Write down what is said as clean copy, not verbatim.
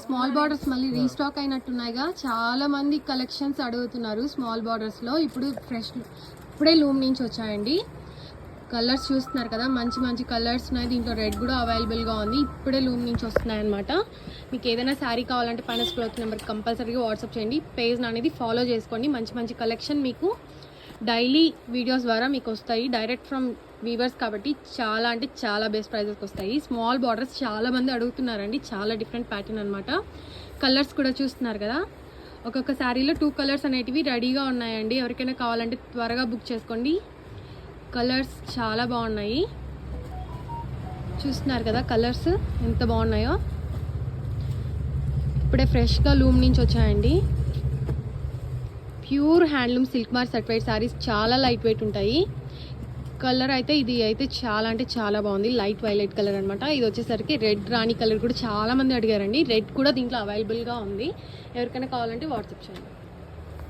Small borders మళ్ళీ restock అయినట్టున్నాయిగా, చాలా మంది కలెక్షన్స్ అడుగుతున్నారు స్మాల్ బార్డర్స్ లో. ఇప్పుడే లూమ్ నుంచి వచ్చాయండి. కలర్స్ చూస్తున్నారు కదా, మంచి మంచి కలర్స్ ఉన్నాయి. దీంట్లో రెడ్ కూడా అవైలబుల్ గా ఉంది. ఇప్పుడే లూమ్ నుంచి వస్తున్నాయి అనమాట. మీకు ఏదైనా శారీ కావాలంటే పైన స్క్రోల్ అవుతున్న నెంబర్కి కంపల్సరీగా వాట్సాప్ చేయండి. పేజ్ అనేది ఫాలో చేసుకోండి. మంచి మంచి కలెక్షన్ మీకు డైలీ వీడియోస్ ద్వారా మీకు వస్తాయి. డైరెక్ట్ ఫ్రమ్ వీవర్స్ కాబట్టి చాలా అంటే చాలా బెస్ట్ ప్రైజెస్కి వస్తాయి. స్మాల్ బార్డర్స్ చాలా మంది అడుగుతున్నారండి. చాలా డిఫరెంట్ ప్యాటర్న్ అనమాట. కలర్స్ కూడా చూస్తున్నారు కదా, ఒక్కొక్క శారీలో 2 కలర్స్ అనేటివి రెడీగా ఉన్నాయండి. ఎవరికైనా కావాలంటే త్వరగా బుక్ చేసుకోండి. కలర్స్ చాలా బాగున్నాయి. చూస్తున్నారు కదా కలర్స్ ఎంత బాగున్నాయో. ఇప్పుడే ఫ్రెష్గా లూమ్ నుంచి వచ్చాయండి. Pure handloom silk mark certified saris, చాలా లైట్ వెయిట్ ఉంటాయి. కలర్ అయితే ఇది అయితే చాలా అంటే చాలా బాగుంది. లైట్ వైలెట్ కలర్ అనమాట. ఇది వచ్చేసరికి రెడ్ రాణి కలర్ కూడా చాలా మంది అడిగారండి. రెడ్ కూడా దీంట్లో అవైలబుల్గా ఉంది. ఎవరికైనా కావాలంటే వాట్సాప్ చేయండి.